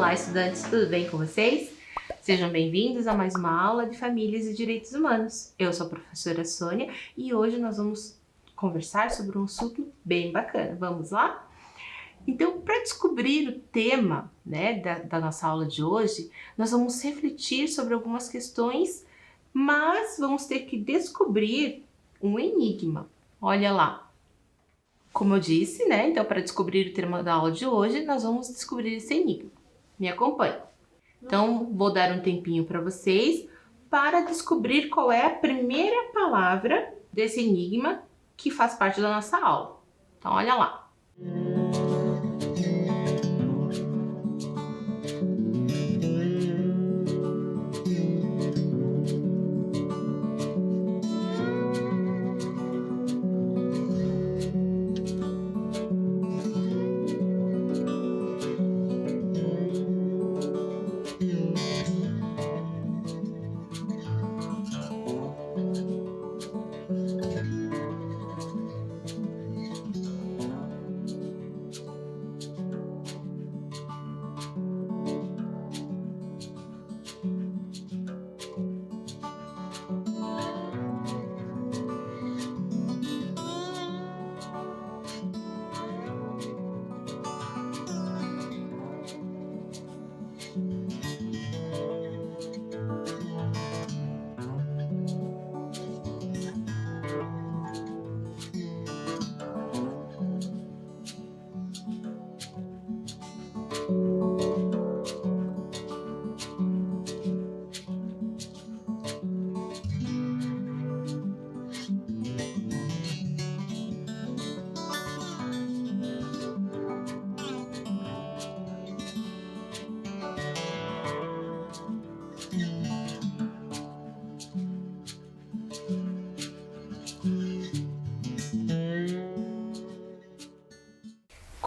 Olá, estudantes, tudo bem com vocês? Sejam bem-vindos a mais uma aula de Famílias e Direitos Humanos. Eu sou a professora Sônia e hoje nós vamos conversar sobre um assunto bem bacana. Vamos lá? Então, para descobrir o tema, da nossa aula de hoje, nós vamos refletir sobre algumas questões, mas vamos ter que descobrir um enigma. Olha lá. Como eu disse, então para descobrir o tema da aula de hoje, nós vamos descobrir esse enigma. Me acompanhe. Então, vou dar um tempinho para vocês para descobrir qual é a primeira palavra desse enigma que faz parte da nossa aula. Então, olha lá.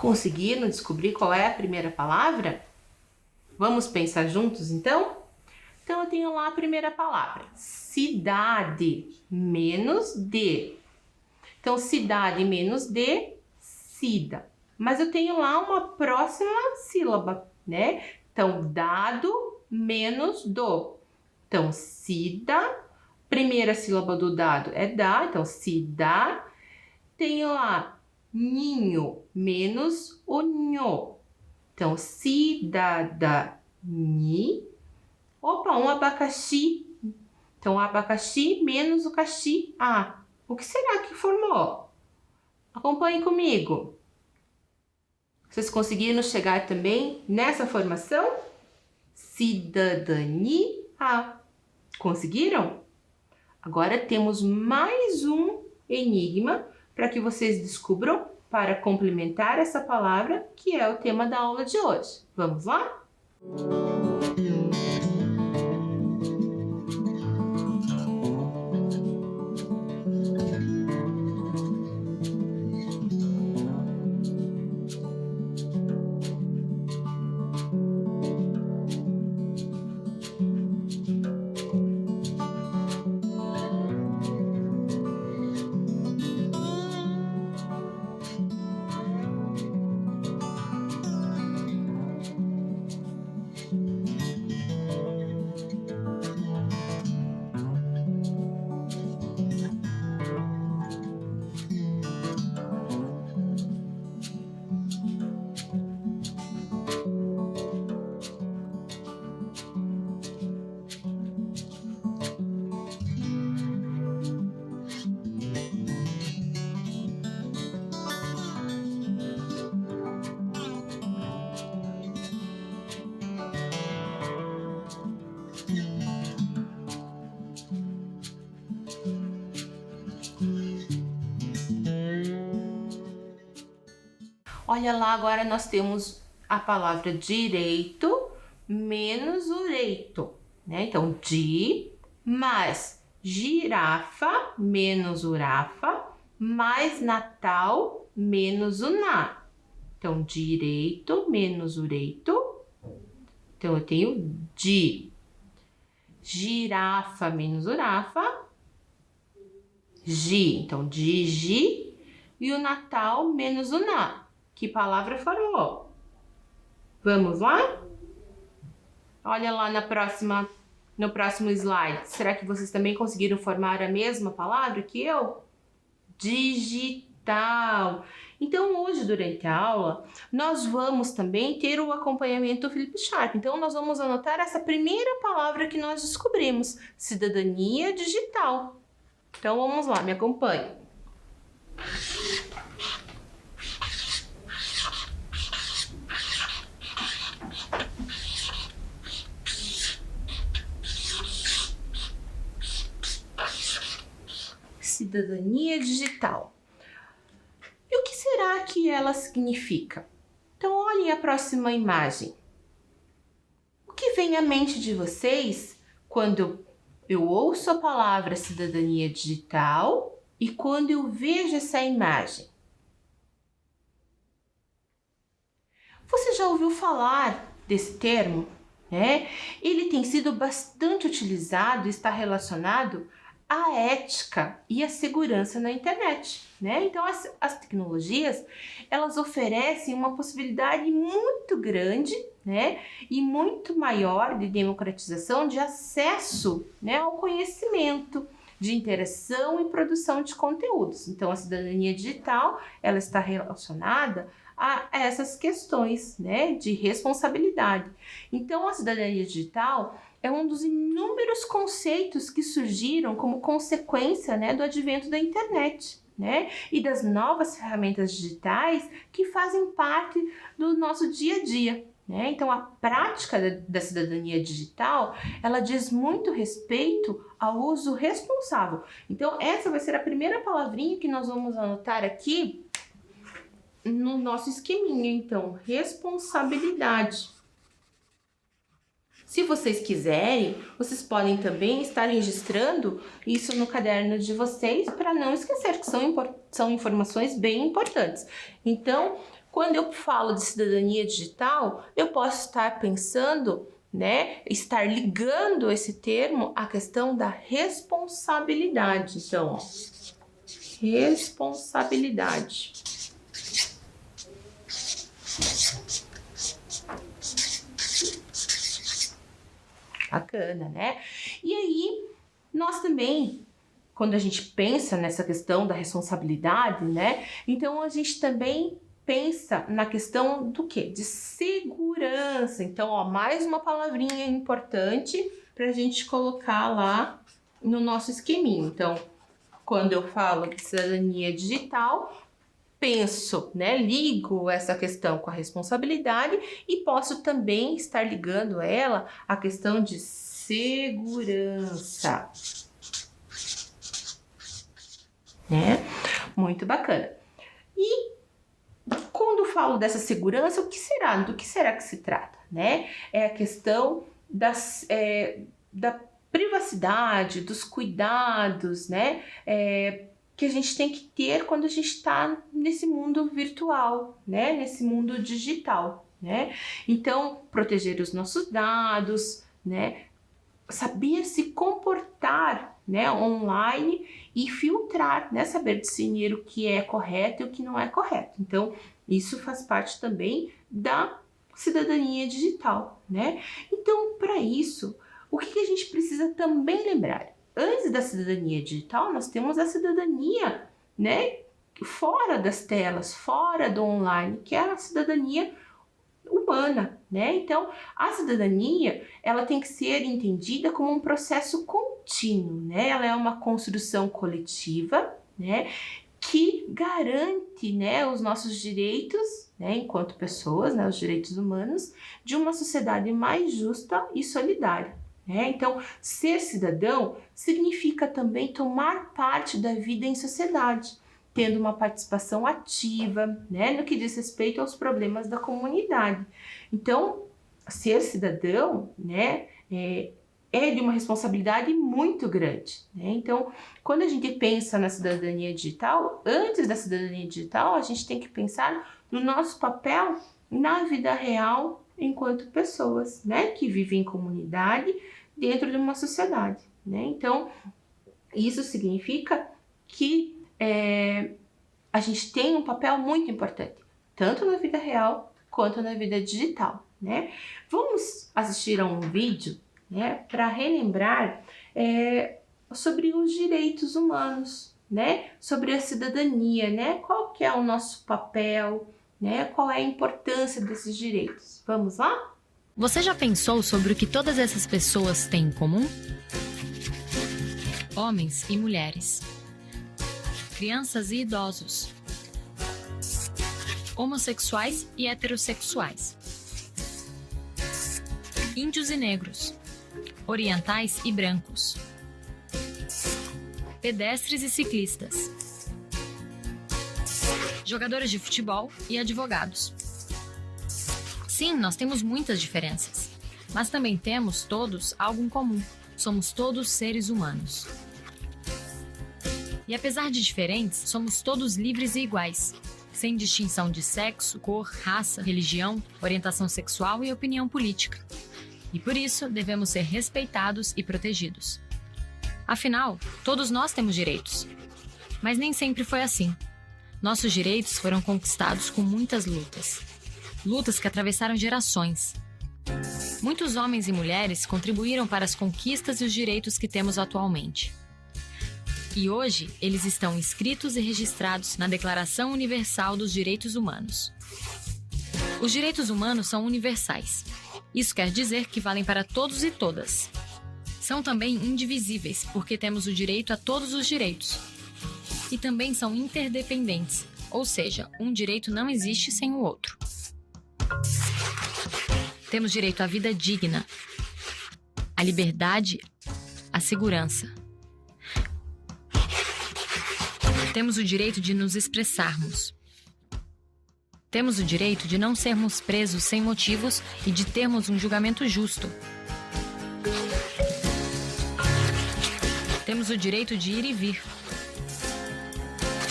Conseguiram descobrir qual é a primeira palavra? Vamos pensar juntos, então? Então, eu tenho lá a primeira palavra. Cidade menos de. Então, cidade menos de, cida. Mas eu tenho lá uma próxima sílaba, Então, dado menos do. Então, cida. Primeira sílaba do dado é da, então, cida. Tenho lá ninho menos o nho. Então, cidadani. Opa, um abacaxi. Então, abacaxi menos o caxi. O que será que formou? Acompanhe comigo. Vocês conseguiram chegar também nessa formação? Cidadania. Conseguiram? Agora temos mais um enigma para que vocês descubram para complementar essa palavra que é o tema da aula de hoje. Vamos lá? Olha lá, agora nós temos a palavra direito menos ureito, Então, mais girafa menos urafa mais Natal menos uná. Então, direito menos ureito. Então, eu tenho girafa menos urafa, Então, digi. E o Natal menos o na. Que palavra formou? Vamos lá? Olha lá no próximo slide. Será que vocês também conseguiram formar a mesma palavra que eu? Digital. Então, hoje, durante a aula, nós vamos também ter o acompanhamento do Felipe Sharp. Então, nós vamos anotar essa primeira palavra que nós descobrimos, cidadania digital. Então, vamos lá, me acompanhe. Cidadania digital. E o que será que ela significa? Então, olhem a próxima imagem. O que vem à mente de vocês quando eu ouço a palavra cidadania digital e quando eu vejo essa imagem? Você já ouviu falar desse termo? Ele tem sido bastante utilizado e está relacionado à ética e à segurança na internet, Então, as tecnologias, elas oferecem uma possibilidade muito grande, e muito maior de democratização de acesso, ao conhecimento, de interação e produção de conteúdos. Então, a cidadania digital, ela está relacionada a essas questões, de responsabilidade. Então, a cidadania digital é um dos inúmeros conceitos que surgiram como consequência, do advento da internet, e das novas ferramentas digitais que fazem parte do nosso dia a dia. Então, a prática da cidadania digital, ela diz muito respeito ao uso responsável. Então, essa vai ser a primeira palavrinha que nós vamos anotar aqui no nosso esqueminha. Então, responsabilidade. Se vocês quiserem, vocês podem também estar registrando isso no caderno de vocês para não esquecer, que são informações bem importantes. Então, quando eu falo de cidadania digital, eu posso estar pensando, estar ligando esse termo à questão da responsabilidade. Então, responsabilidade. Bacana, E aí, nós também, quando a gente pensa nessa questão da responsabilidade, então a gente também pensa na questão do quê? De segurança. Então, mais uma palavrinha importante para a gente colocar lá no nosso esqueminha. Então, quando eu falo de cidadania digital, penso, ligo essa questão com a responsabilidade e posso também estar ligando ela à questão de segurança, Muito bacana. E quando falo dessa segurança, do que será que se trata, É a questão da privacidade, dos cuidados, que a gente tem que ter quando a gente está nesse mundo virtual, nesse mundo digital, Então, proteger os nossos dados, saber se comportar, online e filtrar, saber discernir o que é correto e o que não é correto. Então, isso faz parte também da cidadania digital, Então, para isso, o que a gente precisa também lembrar? Antes da cidadania digital, nós temos a cidadania, fora das telas, fora do online, que é a cidadania humana, Então, a cidadania, ela tem que ser entendida como um processo contínuo, Ela é uma construção coletiva, que garante, os nossos direitos, enquanto pessoas, os direitos humanos, de uma sociedade mais justa e solidária. Então, ser cidadão significa também tomar parte da vida em sociedade, tendo uma participação ativa, no que diz respeito aos problemas da comunidade. Então, ser cidadão, é de uma responsabilidade muito grande, Então, quando a gente pensa na cidadania digital, antes da cidadania digital, a gente tem que pensar no nosso papel na vida real enquanto pessoas, que vivem em comunidade dentro de uma sociedade, Então, isso significa que a gente tem um papel muito importante, tanto na vida real quanto na vida digital, né? Vamos assistir a um vídeo, né, para relembrar sobre os direitos humanos, né? Sobre a cidadania, né? Qual que é o nosso papel, né? Qual é a importância desses direitos? Vamos lá? Você já pensou sobre o que todas essas pessoas têm em comum? Homens e mulheres, crianças e idosos, homossexuais e heterossexuais, índios e negros, orientais e brancos, pedestres e ciclistas, jogadores de futebol e advogados. Sim, nós temos muitas diferenças, mas também temos todos algo em comum. Somos todos seres humanos. E apesar de diferentes, somos todos livres e iguais, sem distinção de sexo, cor, raça, religião, orientação sexual e opinião política. E por isso, devemos ser respeitados e protegidos. Afinal, todos nós temos direitos. Mas nem sempre foi assim. Nossos direitos foram conquistados com muitas lutas. Lutas que atravessaram gerações. Muitos homens e mulheres contribuíram para as conquistas e os direitos que temos atualmente. E hoje, eles estão inscritos e registrados na Declaração Universal dos Direitos Humanos. Os direitos humanos são universais. Isso quer dizer que valem para todos e todas. São também indivisíveis, porque temos o direito a todos os direitos. E também são interdependentes, ou seja, um direito não existe sem o outro. Temos direito à vida digna, à liberdade, à segurança. Temos o direito de nos expressarmos. Temos o direito de não sermos presos sem motivos e de termos um julgamento justo. Temos o direito de ir e vir.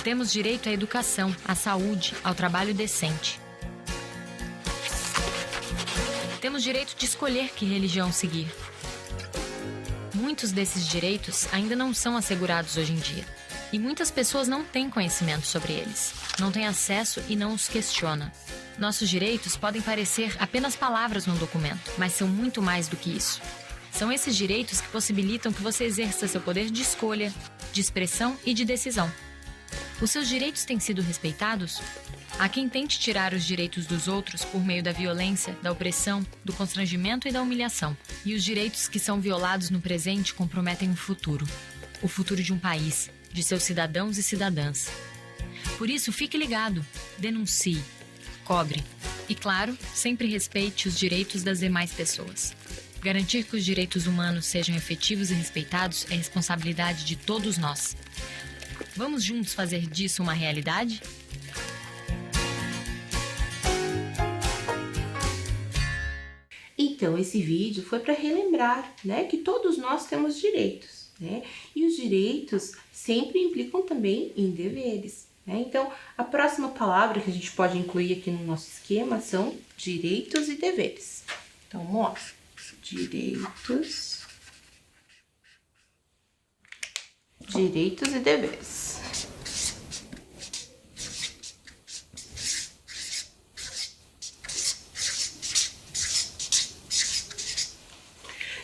Temos direito à educação, à saúde, ao trabalho decente. Temos direito de escolher que religião seguir. Muitos desses direitos ainda não são assegurados hoje em dia. E muitas pessoas não têm conhecimento sobre eles, não têm acesso e não os questionam. Nossos direitos podem parecer apenas palavras num documento, mas são muito mais do que isso. São esses direitos que possibilitam que você exerça seu poder de escolha, de expressão e de decisão. Os seus direitos têm sido respeitados? Há quem tente tirar os direitos dos outros por meio da violência, da opressão, do constrangimento e da humilhação. E os direitos que são violados no presente comprometem o futuro de um país, de seus cidadãos e cidadãs. Por isso, fique ligado, denuncie, cobre e, claro, sempre respeite os direitos das demais pessoas. Garantir que os direitos humanos sejam efetivos e respeitados é responsabilidade de todos nós. Vamos juntos fazer disso uma realidade? Então, esse vídeo foi para relembrar, né, que todos nós temos direitos, né? E os direitos sempre implicam também em deveres, né? Então, a próxima palavra que a gente pode incluir aqui no nosso esquema são direitos e deveres. Então, mostra. Direitos e deveres.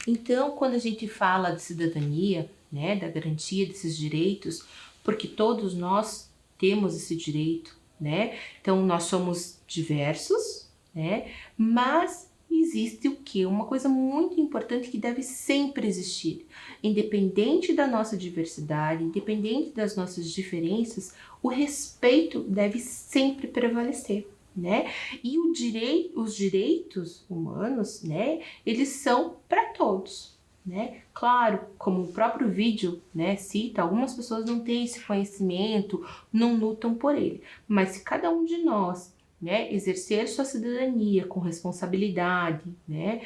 Então, quando a gente fala de cidadania, né, da garantia desses direitos, porque todos nós temos esse direito, né? Então, nós somos diversos, né? Mas existe o quê? Uma coisa muito importante que deve sempre existir. Independente da nossa diversidade, independente das nossas diferenças, o respeito deve sempre prevalecer, né? E os direitos humanos, né, eles são para todos, né? Claro, como o próprio vídeo, né, cita, algumas pessoas não têm esse conhecimento, não lutam por ele, mas se cada um de nós, né, exercer sua cidadania com responsabilidade, né,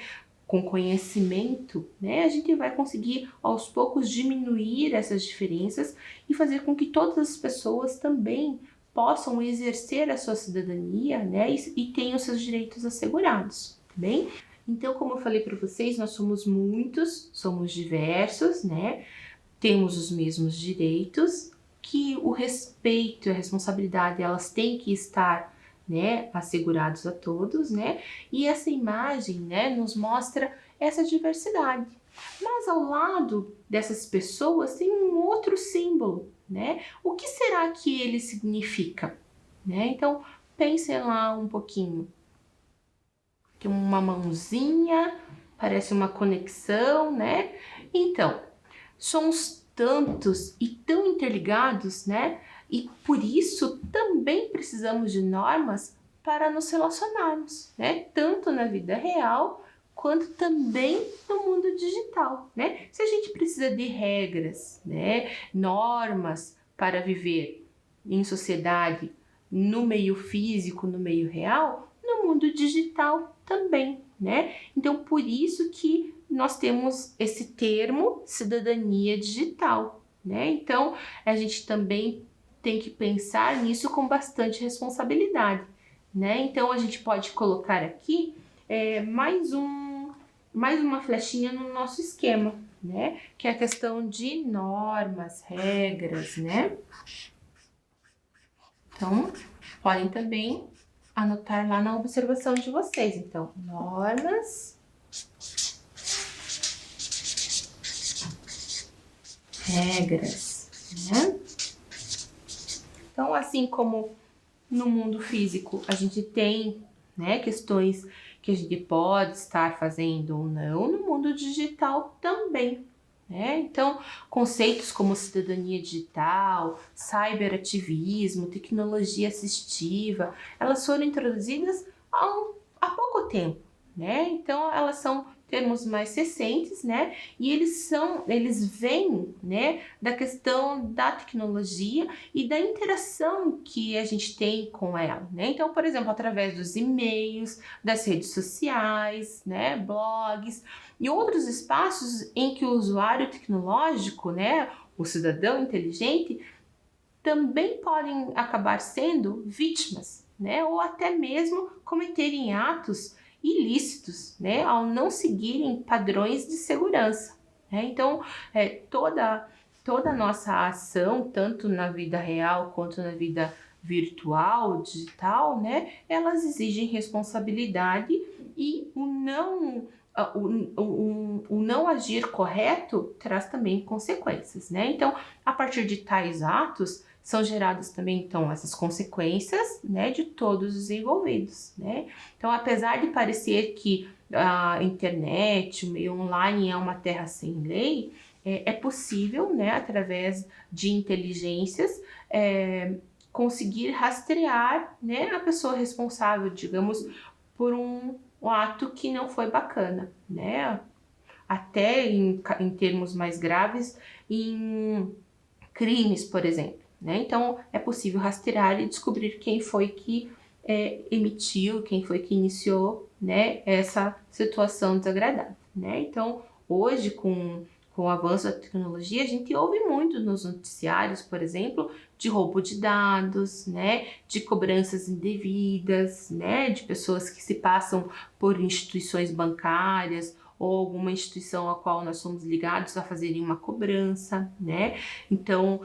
com conhecimento, né, a gente vai conseguir aos poucos diminuir essas diferenças e fazer com que todas as pessoas também possam exercer a sua cidadania, né, e tenham seus direitos assegurados, tá bem? Então, como eu falei para vocês, nós somos muitos, somos diversos, né, temos os mesmos direitos, que o respeito e a responsabilidade, elas têm que estar né, assegurados a todos, né, e essa imagem, né, nos mostra essa diversidade. Mas ao lado dessas pessoas tem um outro símbolo, né? O que será que ele significa? Né? Então, pensem lá um pouquinho. Tem uma mãozinha, parece uma conexão, né? Então, somos tantos e tão interligados, né? E por isso também precisamos de normas para nos relacionarmos, né? Tanto na vida real quanto também no mundo digital, né? Se a gente precisa de regras, né? Normas para viver em sociedade, no meio físico, no meio real, no mundo digital também, né? Então, por isso que nós temos esse termo cidadania digital, né? Então, a gente também tem que pensar nisso com bastante responsabilidade, né? Então, a gente pode colocar aqui mais uma flechinha no nosso esquema, né? Que é a questão de normas, regras, né? Então, podem também anotar lá na observação de vocês. Então, normas, regras, né? Então, assim como no mundo físico a gente tem, né, questões que a gente pode estar fazendo ou não, no mundo digital também, né? Então, conceitos como cidadania digital, cyberativismo, tecnologia assistiva, elas foram introduzidas há pouco tempo, né? Então, elas são termos mais recentes, né? E eles vêm, né, da questão da tecnologia e da interação que a gente tem com ela, né? Então, por exemplo, através dos e-mails, das redes sociais, né, blogs e outros espaços em que o usuário tecnológico, né, o cidadão inteligente, também podem acabar sendo vítimas, né, ou até mesmo cometerem atos ilícitos, né, ao não seguirem padrões de segurança, né? Então, toda a nossa ação, tanto na vida real quanto na vida virtual, digital, né, elas exigem responsabilidade e o não agir correto traz também consequências, né? Então, a partir de tais atos, são geradas também, então, essas consequências, né, de todos os envolvidos, né? Então, apesar de parecer que a internet, o meio online é uma terra sem lei, é possível, né, através de inteligências, conseguir rastrear, né, a pessoa responsável, digamos, por um ato que não foi bacana, né? Até em termos mais graves, em crimes, por exemplo. Né? Então, é possível rastrear e descobrir quem foi que emitiu, quem foi que iniciou, né, essa situação desagradável. Né? Então, hoje, com o avanço da tecnologia, a gente ouve muito nos noticiários, por exemplo, de roubo de dados, né, de cobranças indevidas, né, de pessoas que se passam por instituições bancárias ou alguma instituição a qual nós somos ligados a fazerem uma cobrança, né? Então,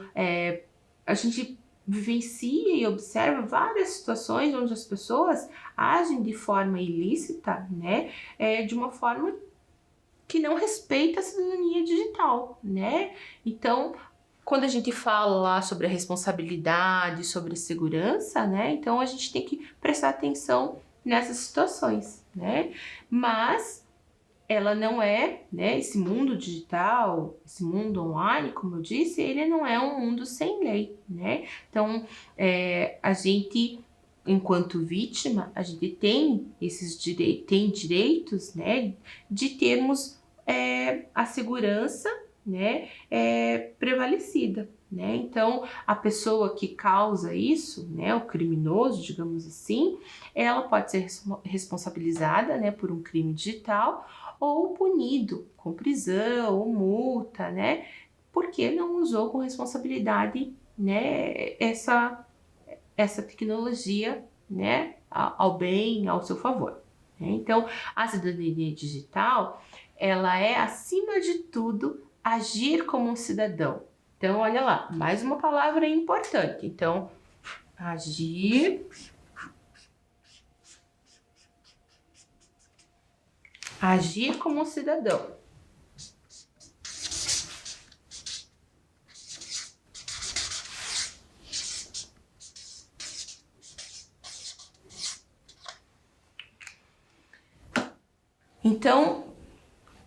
a gente vivencia e observa várias situações onde as pessoas agem de forma ilícita, né? De uma forma que não respeita a cidadania digital, né? Então, quando a gente fala lá sobre a responsabilidade, sobre segurança, né? Então, a gente tem que prestar atenção nessas situações, né? Mas ela não é, né, esse mundo digital, esse mundo online, como eu disse, ele não é um mundo sem lei, né? Então, a gente, enquanto vítima, a gente tem tem direitos, né, de termos a segurança, né, prevalecida, né? Então, a pessoa que causa isso, né, o criminoso, digamos assim, ela pode ser responsabilizada, né, por um crime digital ou punido com prisão ou multa, né, porque não usou com responsabilidade, né, essa tecnologia, né, ao bem, ao seu favor. Né? Então, a cidadania digital, ela é, acima de tudo, agir como um cidadão. Então, olha lá, mais uma palavra importante. Então, agir Agir como um cidadão. Então,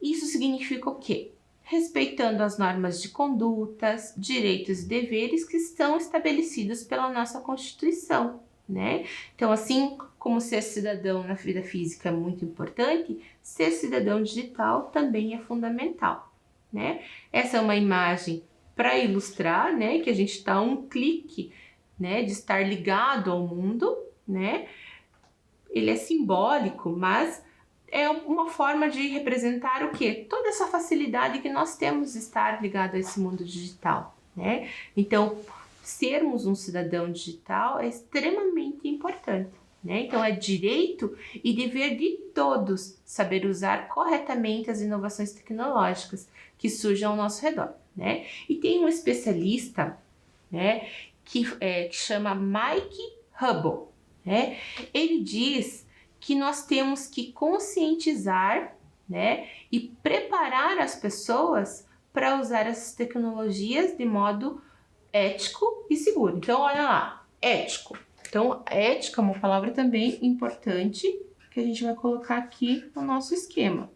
isso significa o quê? Respeitando as normas de condutas, direitos e deveres que estão estabelecidos pela nossa Constituição, né? Então, assim como ser cidadão na vida física é muito importante, ser cidadão digital também é fundamental, né? Essa é uma imagem para ilustrar, né, que a gente está a um clique, né, de estar ligado ao mundo, né? Ele é simbólico, mas é uma forma de representar o quê? Toda essa facilidade que nós temos de estar ligado a esse mundo digital, né? Então, sermos um cidadão digital é extremamente importante, né? Então, é direito e dever de todos saber usar corretamente as inovações tecnológicas que surgem ao nosso redor, né? E tem um especialista, né, que chama Mike Hubble, né? Ele diz que nós temos que conscientizar, né, e preparar as pessoas para usar essas tecnologias de modo ético e seguro. Então, olha lá, ético. Então, ética é uma palavra também importante que a gente vai colocar aqui no nosso esquema.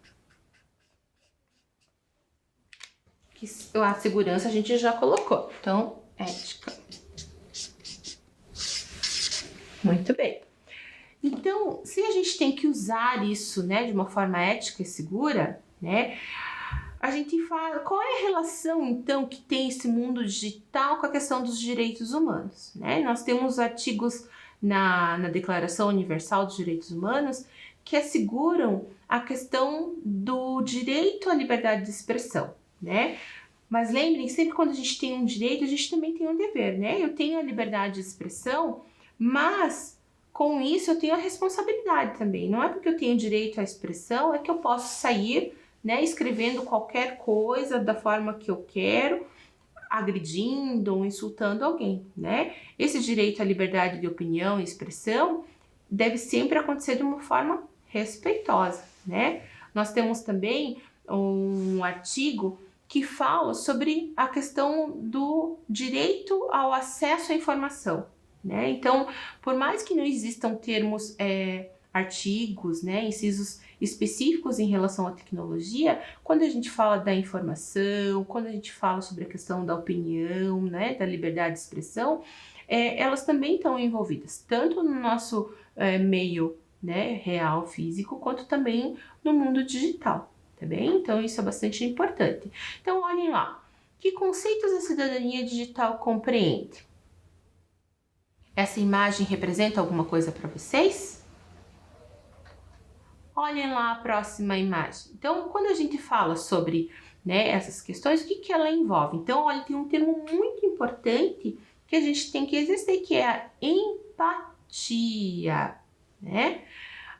A segurança a gente já colocou. Então, ética. Muito bem. Então, se a gente tem que usar isso, né, de uma forma ética e segura, né, a gente fala qual é a relação, então, que tem esse mundo digital com a questão dos direitos humanos, né? Nós temos artigos na Declaração Universal dos Direitos Humanos que asseguram a questão do direito à liberdade de expressão, né? Mas lembrem, sempre quando a gente tem um direito, a gente também tem um dever, né? Eu tenho a liberdade de expressão, mas com isso eu tenho a responsabilidade também. Não é porque eu tenho direito à expressão é que eu posso sair, né, escrevendo qualquer coisa da forma que eu quero, agredindo ou insultando alguém, né? Esse direito à liberdade de opinião e expressão deve sempre acontecer de uma forma respeitosa, né? Nós temos também um artigo que fala sobre a questão do direito ao acesso à informação, né? Então, por mais que não existam termos, artigos, né, incisos específicos em relação à tecnologia, quando a gente fala da informação, quando a gente fala sobre a questão da opinião, né, da liberdade de expressão, elas também estão envolvidas, tanto no nosso meio, né, real, físico, quanto também no mundo digital, tá bem? Então, isso é bastante importante. Então, olhem lá, que conceitos a cidadania digital compreende? Essa imagem representa alguma coisa para vocês? Olhem lá a próxima imagem. Então, quando a gente fala sobre, né, essas questões, o que ela envolve? Então, olha, tem um termo muito importante que a gente tem que exercer, que é a empatia, né?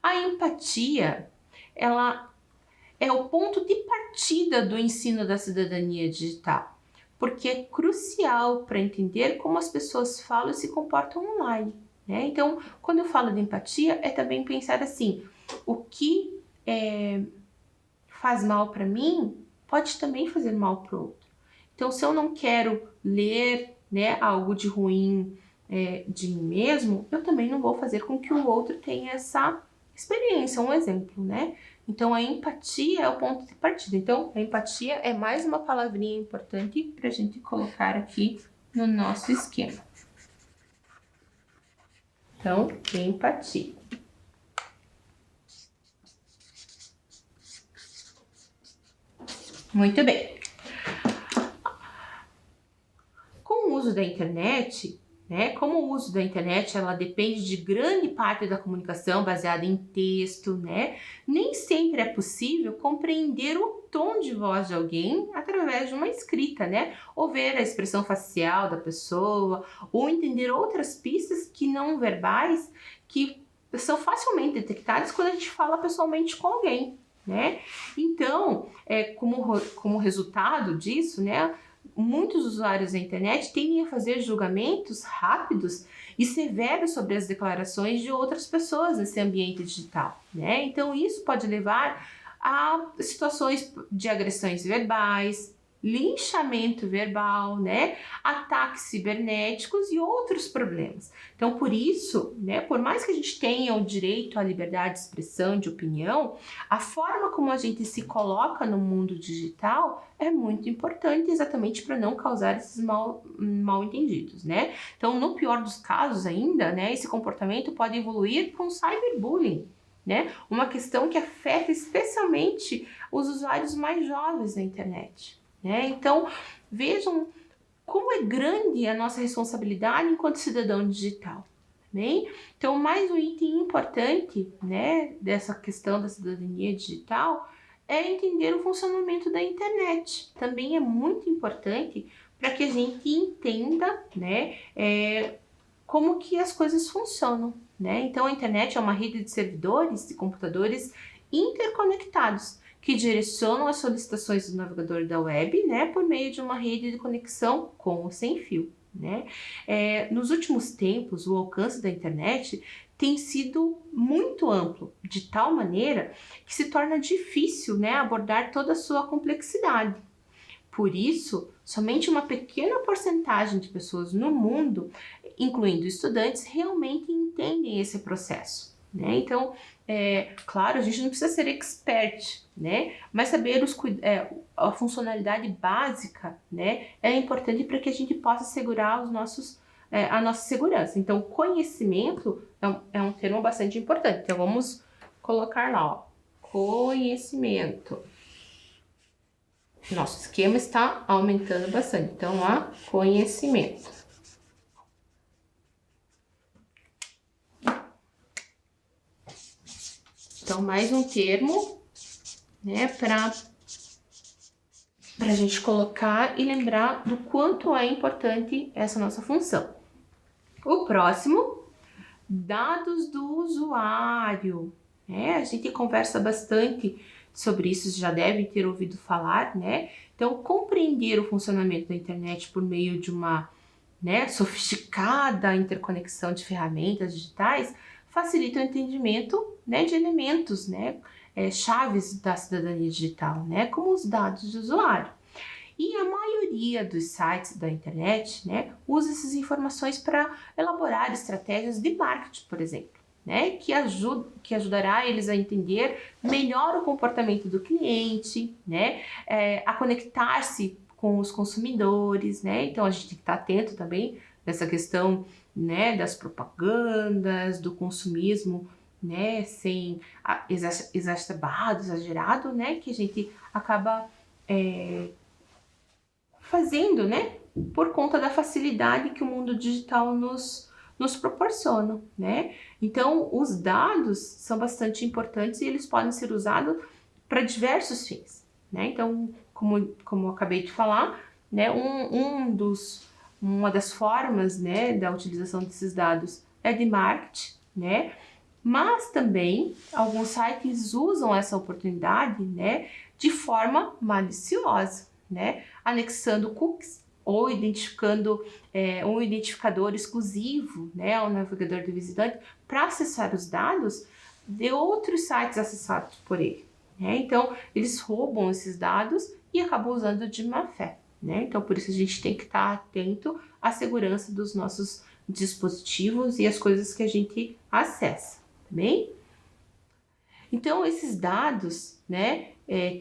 A empatia, ela é o ponto de partida do ensino da cidadania digital, porque é crucial para entender como as pessoas falam e se comportam online, né? Então, quando eu falo de empatia, é também pensar assim, o que faz mal para mim pode também fazer mal para o outro. Então, se eu não quero ler, né, algo de ruim de mim mesmo, eu também não vou fazer com que o outro tenha essa experiência, um exemplo, né? Então, a empatia é o ponto de partida. Então, a empatia é mais uma palavrinha importante para a gente colocar aqui no nosso esquema. Então, empatia. Muito bem. Com o uso da internet, né, como o uso da internet ela depende de grande parte da comunicação baseada em texto, né, nem sempre é possível compreender o tom de voz de alguém através de uma escrita, né, ou ver a expressão facial da pessoa, ou entender outras pistas que não verbais que são facilmente detectadas quando a gente fala pessoalmente com alguém, né? Então, como resultado disso, né, muitos usuários da internet tendem a fazer julgamentos rápidos e severos sobre as declarações de outras pessoas nesse ambiente digital, né? Então, isso pode levar a situações de agressões verbais, linchamento verbal, né, ataques cibernéticos e outros problemas. Então, por isso, né, por mais que a gente tenha o direito à liberdade de expressão, de opinião, a forma como a gente se coloca no mundo digital é muito importante, exatamente para não causar esses mal entendidos, né? Então, no pior dos casos ainda, né, esse comportamento pode evoluir para um cyberbullying, né? Uma questão que afeta especialmente os usuários mais jovens da internet. Então, vejam como é grande a nossa responsabilidade enquanto cidadão digital. Bem? Então, mais um item importante, né, dessa questão da cidadania digital é entender o funcionamento da internet. Também é muito importante para que a gente entenda, né, como que as coisas funcionam. Né? Então, a internet é uma rede de servidores e computadores interconectados que direcionam as solicitações do navegador da web, né, por meio de uma rede de conexão com ou sem fio. Né? Nos últimos tempos, o alcance da internet tem sido muito amplo, de tal maneira que se torna difícil, né, abordar toda a sua complexidade. Por isso, somente uma pequena porcentagem de pessoas no mundo, incluindo estudantes, realmente entendem esse processo. Né? Então, claro, a gente não precisa ser expert, né? Mas saber a funcionalidade básica, né, é importante para que a gente possa assegurar a nossa segurança. Então, conhecimento é um termo bastante importante. Então, vamos colocar lá, ó, conhecimento. Nosso esquema está aumentando bastante. Então, lá, conhecimento. Então, mais um termo, né, para a gente colocar e lembrar do quanto é importante essa nossa função. O próximo, dados do usuário. A gente conversa bastante sobre isso, já devem ter ouvido falar, né? Então, compreender o funcionamento da internet por meio de uma, né, sofisticada interconexão de ferramentas digitais facilita o entendimento, né, de elementos, né, chaves da cidadania digital, né, como os dados de usuário. E a maioria dos sites da internet, né, usa essas informações para elaborar estratégias de marketing, por exemplo, né, que ajudará eles a entender melhor o comportamento do cliente, né, a conectar-se com os consumidores, né. Então a gente tem que estar atento também nessa questão, né, das propagandas, do consumismo, né, sem exacerbado, exagerado, né, que a gente acaba fazendo, né, por conta da facilidade que o mundo digital nos proporciona, né? Então, os dados são bastante importantes e eles podem ser usados para diversos fins, né? Então, como eu acabei de falar, né, uma das formas, né, da utilização desses dados é de marketing, né? Mas também alguns sites usam essa oportunidade, né, de forma maliciosa, né, anexando cookies ou identificando um identificador exclusivo, né, ao navegador do visitante para acessar os dados de outros sites acessados por ele. Né? Então, eles roubam esses dados e acabam usando de má fé. Né? Então, por isso a gente tem que estar atento à segurança dos nossos dispositivos e as coisas que a gente acessa, tá bem? Então, esses dados, né,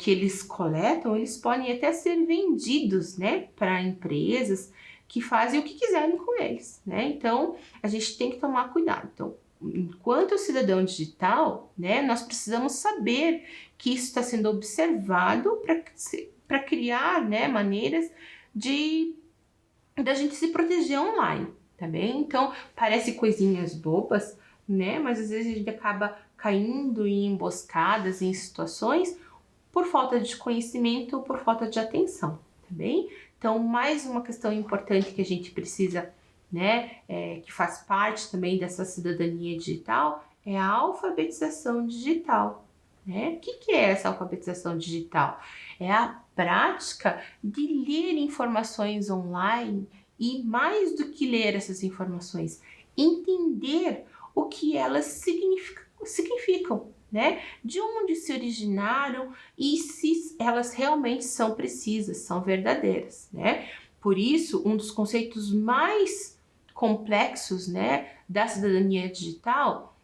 que eles coletam, eles podem até ser vendidos, né, para empresas que fazem o que quiserem com eles, né? Então, a gente tem que tomar cuidado. Então, enquanto cidadão digital, né, nós precisamos saber que isso está sendo observado para criar, né, maneiras da gente se proteger online, tá bem? Então, parece coisinhas bobas, né, mas às vezes a gente acaba caindo em emboscadas, em situações por falta de conhecimento ou por falta de atenção, tá bem? Então, mais uma questão importante que a gente precisa, né, que faz parte também dessa cidadania digital, é a alfabetização digital. Né? O que é essa alfabetização digital? É a prática de ler informações online e, mais do que ler essas informações, entender o que elas significam, né? De onde se originaram e se elas realmente são precisas, são verdadeiras, né? Por isso, um dos conceitos mais complexos, né, da cidadania digital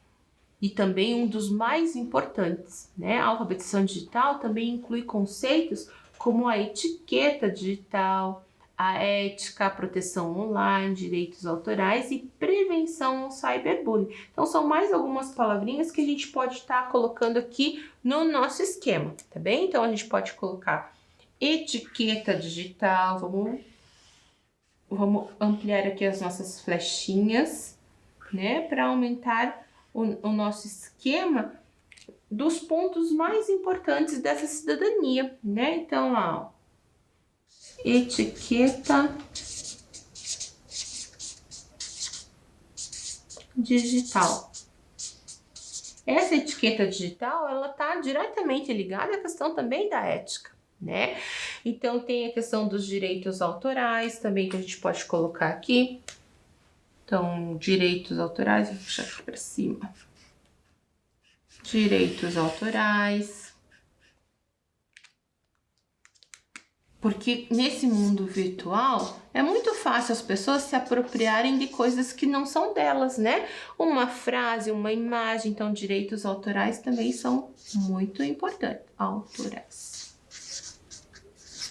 e também um dos mais importantes, né? A alfabetização digital também inclui conceitos como a etiqueta digital, a ética, a proteção online, direitos autorais e prevenção ao cyberbullying. Então, são mais algumas palavrinhas que a gente pode estar colocando aqui no nosso esquema, tá bem? Então, a gente pode colocar etiqueta digital, vamos ampliar aqui as nossas flechinhas, né, para aumentar o nosso esquema dos pontos mais importantes dessa cidadania, né? Então, lá, ó, etiqueta digital. Essa etiqueta digital, ela está diretamente ligada à questão também da ética, né? Então, tem a questão dos direitos autorais também que a gente pode colocar aqui. Então, direitos autorais, vou puxar aqui para cima. Direitos autorais. Porque nesse mundo virtual é muito fácil as pessoas se apropriarem de coisas que não são delas, né? Uma frase, uma imagem, então direitos autorais também são muito importantes. Autorais.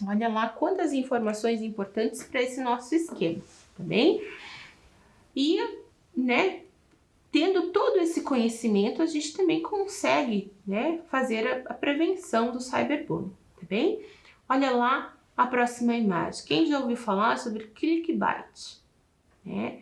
Olha lá quantas informações importantes para esse nosso esquema, tá bem? E, né, tendo todo esse conhecimento, a gente também consegue, né, fazer a prevenção do cyberbullying, tá bem? Olha lá a próxima imagem. Quem já ouviu falar sobre clickbait? Né?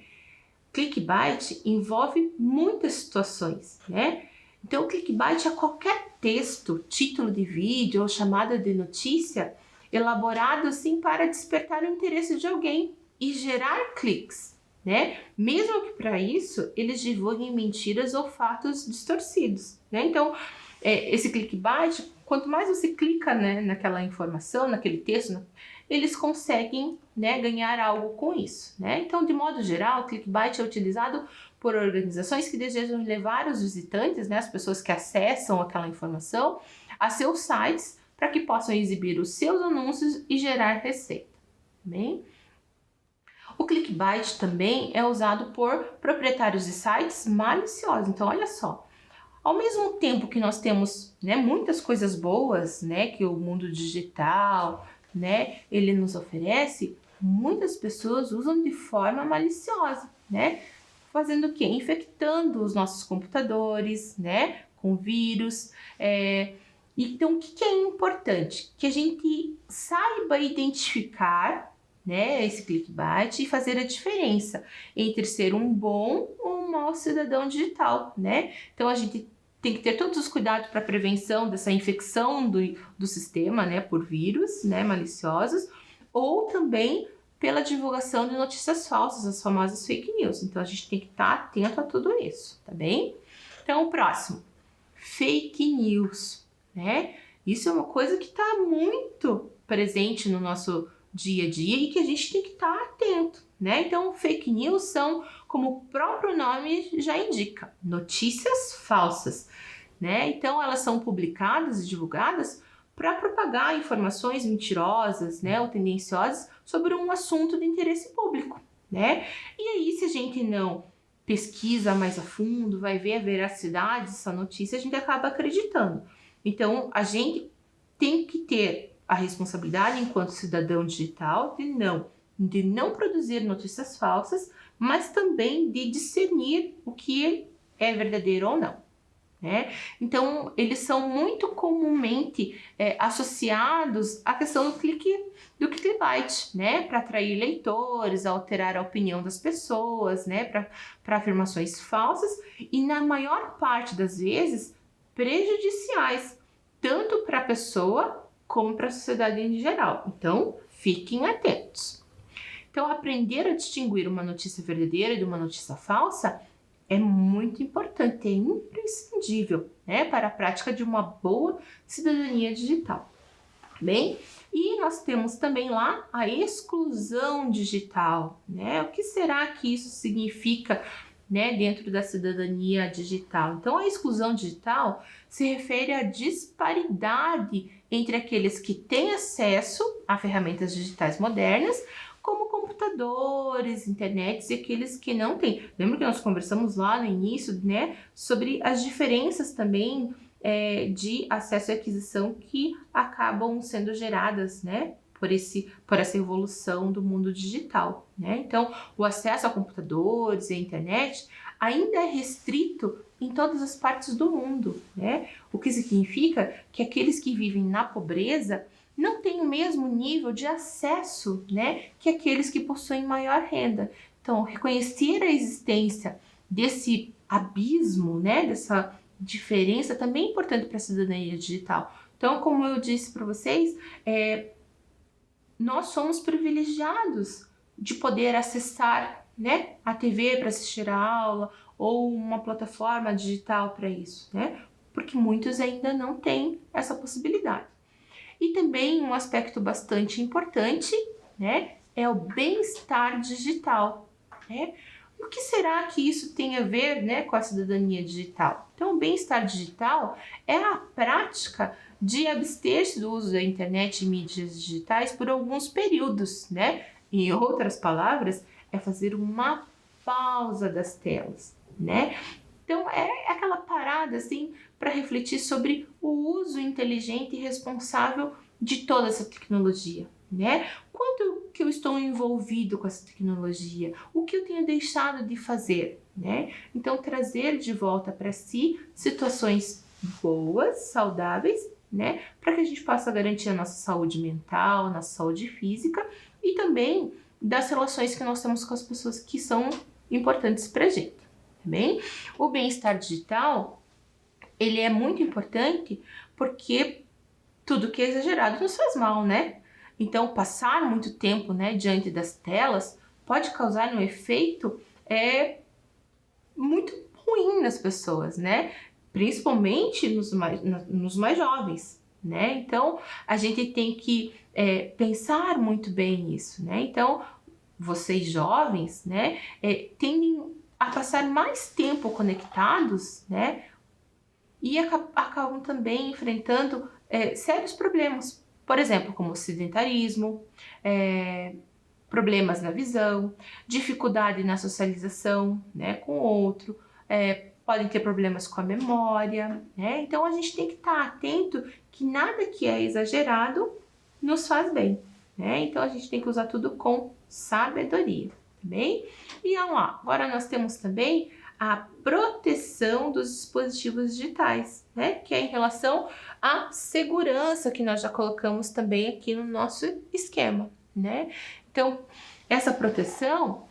Clickbait envolve muitas situações, né? Então, o clickbait é qualquer texto, título de vídeo ou chamada de notícia elaborado assim para despertar o interesse de alguém e gerar cliques, né? Mesmo que para isso eles divulguem mentiras ou fatos distorcidos, né? Então, esse clickbait, quanto mais você clica, né, naquela informação, naquele texto, eles conseguem, né, ganhar algo com isso, né? Então, de modo geral, o clickbait é utilizado por organizações que desejam levar os visitantes, né, as pessoas que acessam aquela informação, a seus sites para que possam exibir os seus anúncios e gerar receita, bem? O clickbait também é usado por proprietários de sites maliciosos. Então, olha só, ao mesmo tempo que nós temos, né, muitas coisas boas, né, que o mundo digital, né, ele nos oferece, muitas pessoas usam de forma maliciosa, né, fazendo o quê? Infectando os nossos computadores, né, com vírus. Então, o que é importante? Que a gente saiba identificar, né, esse clickbait e fazer a diferença entre ser um bom ou um mau cidadão digital, né? Então, a gente tem que ter todos os cuidados para a prevenção dessa infecção do sistema, né, por vírus, né, maliciosos, ou também pela divulgação de notícias falsas, as famosas fake news. Então, a gente tem que estar atento a tudo isso, tá bem? Então, o próximo, fake news, né? Isso é uma coisa que está muito presente no nosso dia a dia e que a gente tem que estar atento, né? Então, fake news são, como o próprio nome já indica, notícias falsas, né? Então, elas são publicadas e divulgadas para propagar informações mentirosas, né, ou tendenciosas sobre um assunto de interesse público, né? E aí, se a gente não pesquisa mais a fundo, vai ver a veracidade dessa notícia, a gente acaba acreditando. Então, a gente tem que ter a responsabilidade enquanto cidadão digital de não produzir notícias falsas, mas também de discernir o que é verdadeiro ou não, né? Então, eles são muito comumente associados à questão do clickbait, né? Para atrair leitores, alterar a opinião das pessoas, né? Para afirmações falsas e, na maior parte das vezes, prejudiciais, tanto para a pessoa como para a sociedade em geral. Então, fiquem atentos. Então, aprender a distinguir uma notícia verdadeira de uma notícia falsa é muito importante, é imprescindível, né, para a prática de uma boa cidadania digital. Bem, e nós temos também lá a exclusão digital, né? O que será que isso significa né, dentro da cidadania digital. Então, a exclusão digital se refere à disparidade entre aqueles que têm acesso a ferramentas digitais modernas, como computadores, internet, e aqueles que não têm. Lembra que nós conversamos lá no início, né, sobre as diferenças também de acesso e aquisição que acabam sendo geradas, né, por essa evolução do mundo digital, né? Então, o acesso a computadores e a internet ainda é restrito em todas as partes do mundo, né? O que significa que aqueles que vivem na pobreza não têm o mesmo nível de acesso, né, que aqueles que possuem maior renda. Então, reconhecer a existência desse abismo, né, dessa diferença também é importante para a cidadania digital. Então, como eu disse para vocês, nós somos privilegiados de poder acessar, né, a TV para assistir a aula ou uma plataforma digital para isso, né? Porque muitos ainda não têm essa possibilidade. E também um aspecto bastante importante, né, é o bem-estar digital, né? O que será que isso tem a ver, né, com a cidadania digital? Então, o bem-estar digital é a prática de abster-se do uso da internet e mídias digitais por alguns períodos, né? Em outras palavras, é fazer uma pausa das telas, né? Então, é aquela parada, assim, para refletir sobre o uso inteligente e responsável de toda essa tecnologia, né? Quanto que eu estou envolvido com essa tecnologia? O que eu tenho deixado de fazer, né? Então, trazer de volta para si situações boas, saudáveis, né? Para que a gente possa garantir a nossa saúde mental, a nossa saúde física e também das relações que nós temos com as pessoas que são importantes para a gente, tá bem? O bem-estar digital, ele é muito importante porque tudo que é exagerado nos faz mal, né? Então, passar muito tempo, né, diante das telas pode causar um efeito muito ruim nas pessoas, né? Principalmente nos mais jovens, né? Então, a gente tem que pensar muito bem nisso, né? Então, vocês jovens, né, tendem a passar mais tempo conectados, né? E acabam também enfrentando sérios problemas, por exemplo, como sedentarismo, problemas na visão, dificuldade na socialização, né, com o outro, podem ter problemas com a memória, né? Então a gente tem que estar atento que nada que é exagerado nos faz bem, né? Então a gente tem que usar tudo com sabedoria, tá bem? E vamos lá, agora nós temos também a proteção dos dispositivos digitais, né? Que é em relação à segurança que nós já colocamos também aqui no nosso esquema, né? Então, essa proteção,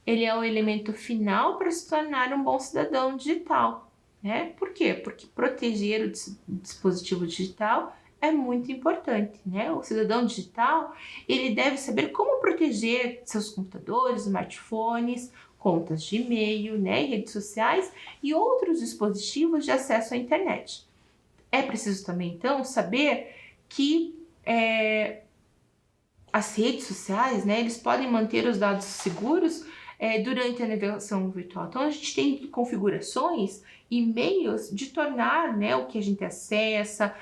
ele é o elemento final para se tornar um bom cidadão digital, né? Por quê? Porque proteger o dispositivo digital é muito importante, né? O cidadão digital, ele deve saber como proteger seus computadores, smartphones, contas de e-mail, né, redes sociais e outros dispositivos de acesso à internet. É preciso também, então, saber que as redes sociais, né, eles podem manter os dados seguros durante a navegação virtual. Então, a gente tem configurações e meios de tornar, né, o que a gente acessa,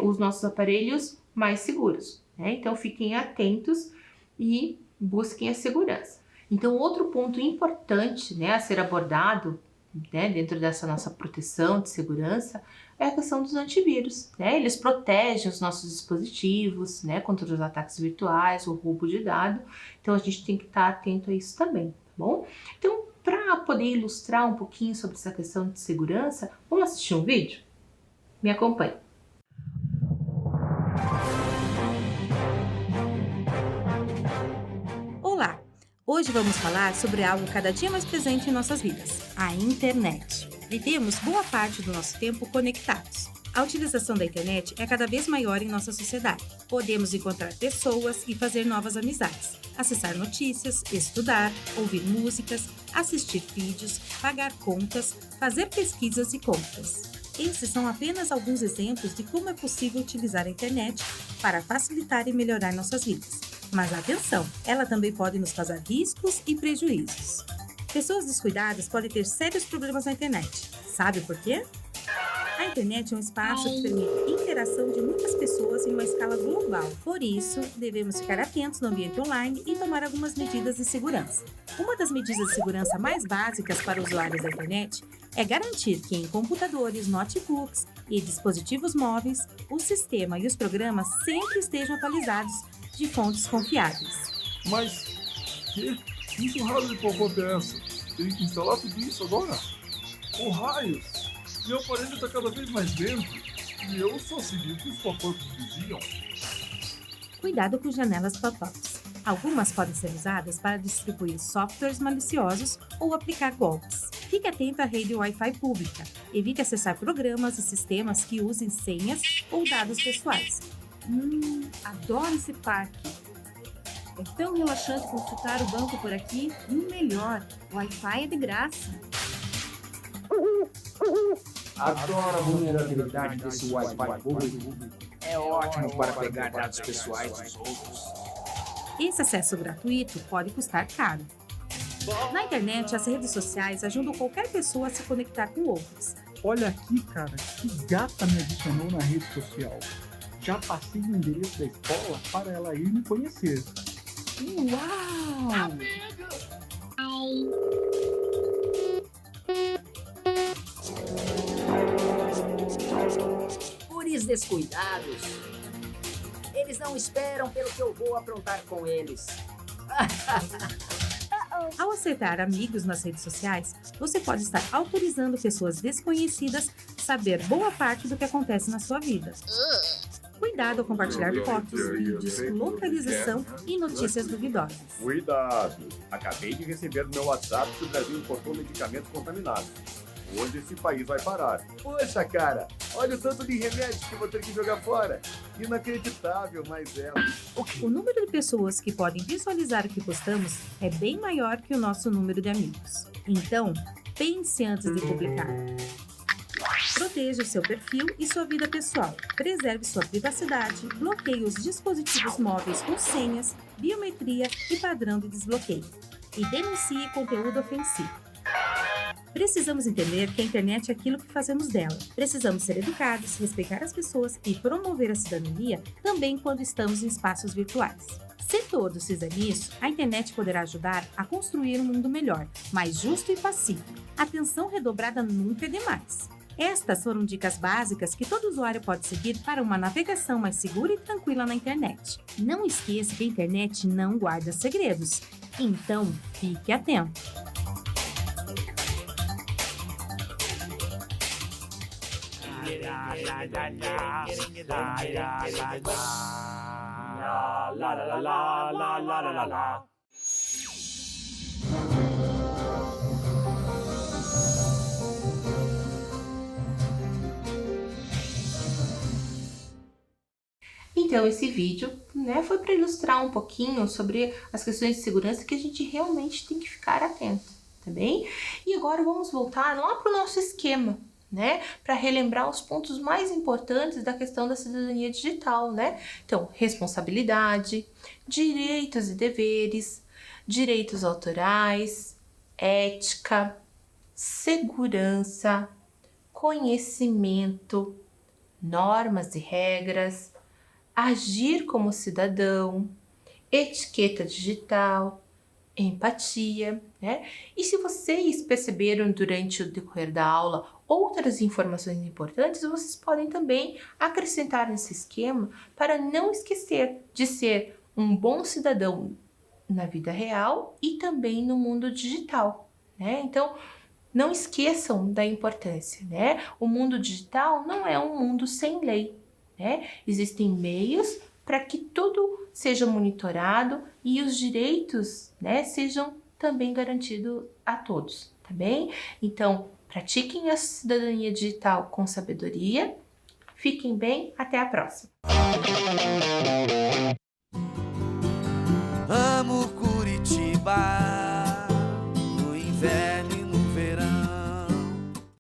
os nossos aparelhos mais seguros, né? Então, fiquem atentos e busquem a segurança. Então, outro ponto importante, né, a ser abordado, né, dentro dessa nossa proteção de segurança é a questão dos antivírus, né? Eles protegem os nossos dispositivos, né, contra os ataques virtuais, o roubo de dado. Então, a gente tem que estar atento a isso também, tá bom? Então, para poder ilustrar um pouquinho sobre essa questão de segurança, vamos assistir um vídeo? Me acompanhe. Olá! Hoje vamos falar sobre algo cada dia mais presente em nossas vidas, a internet. Vivemos boa parte do nosso tempo conectados. A utilização da internet é cada vez maior em nossa sociedade. Podemos encontrar pessoas e fazer novas amizades, acessar notícias, estudar, ouvir músicas, assistir vídeos, pagar contas, fazer pesquisas e compras. Esses são apenas alguns exemplos de como é possível utilizar a internet para facilitar e melhorar nossas vidas. Mas atenção, ela também pode nos causar riscos e prejuízos. Pessoas descuidadas podem ter sérios problemas na internet. Sabe por quê? A internet é um espaço que permite interação de muitas pessoas em uma escala global. Por isso, devemos ficar atentos no ambiente online e tomar algumas medidas de segurança. Uma das medidas de segurança mais básicas para usuários da internet é garantir que em computadores, notebooks e dispositivos móveis, o sistema e os programas sempre estejam atualizados de fontes confiáveis. Mas, que raio de pop-up é essa? Tem que instalar tudo isso agora? Oh, raios! Meu aparelho está cada vez mais lento e eu só segui o que os pop-ups diziam. Cuidado com janelas pop-ups. Algumas podem ser usadas para distribuir softwares maliciosos ou aplicar golpes. Fique atento à rede Wi-Fi pública. Evite acessar programas e sistemas que usem senhas ou dados pessoais. Adoro esse parque. É tão relaxante consultar o banco por aqui. E o melhor, o Wi-Fi é de graça. Adoro a vulnerabilidade desse Wi-Fi público. É ótimo para pegar dados pessoais dos outros. Esse acesso gratuito pode custar caro. Na internet, as redes sociais ajudam qualquer pessoa a se conectar com outras. Olha aqui, cara, que gata me adicionou na rede social. Já passei o endereço da escola para ela ir me conhecer. Uau! Guris descuidados. Eles não esperam pelo que eu vou aprontar com eles. Ao aceitar amigos nas redes sociais, você pode estar autorizando pessoas desconhecidas a saber boa parte do que acontece na sua vida. Cuidado ao compartilhar fotos, vídeos, localização e notícias duvidosas. Cuidado! Acabei de receber no meu WhatsApp que o Brasil importou medicamentos contaminados. Onde esse país vai parar? Poxa, cara! Olha o tanto de remédios que vou ter que jogar fora! Inacreditável, mas é... O número de pessoas que podem visualizar o que postamos é bem maior que o nosso número de amigos. Então, pense antes de publicar. Proteja o seu perfil e sua vida pessoal. Preserve sua privacidade, bloqueie os dispositivos móveis com senhas, biometria e padrão de desbloqueio. E denuncie conteúdo ofensivo. Precisamos entender que a internet é aquilo que fazemos dela. Precisamos ser educados, respeitar as pessoas e promover a cidadania também quando estamos em espaços virtuais. Se todos fizerem isso, a internet poderá ajudar a construir um mundo melhor, mais justo e pacífico. Atenção redobrada nunca é demais. Estas foram dicas básicas que todo usuário pode seguir para uma navegação mais segura e tranquila na internet. Não esqueça que a internet não guarda segredos, então fique atento. Então, esse vídeo, foi para ilustrar um pouquinho sobre as questões de segurança que a gente realmente tem que ficar atento, tá bem? E agora vamos voltar lá para o nosso esquema, para relembrar os pontos mais importantes da questão da cidadania digital, Então, responsabilidade, direitos e deveres, direitos autorais, ética, segurança, conhecimento, normas e regras, agir como cidadão, etiqueta digital, empatia, E se vocês perceberam durante o decorrer da aula outras informações importantes, vocês podem também acrescentar nesse esquema para não esquecer de ser um bom cidadão na vida real e também no mundo digital, Então, não esqueçam da importância, O mundo digital não é um mundo sem lei, Existem meios para que tudo seja monitorado e os direitos, sejam também garantidos a todos, tá bem? Então, pratiquem a cidadania digital com sabedoria. Fiquem bem, até a próxima!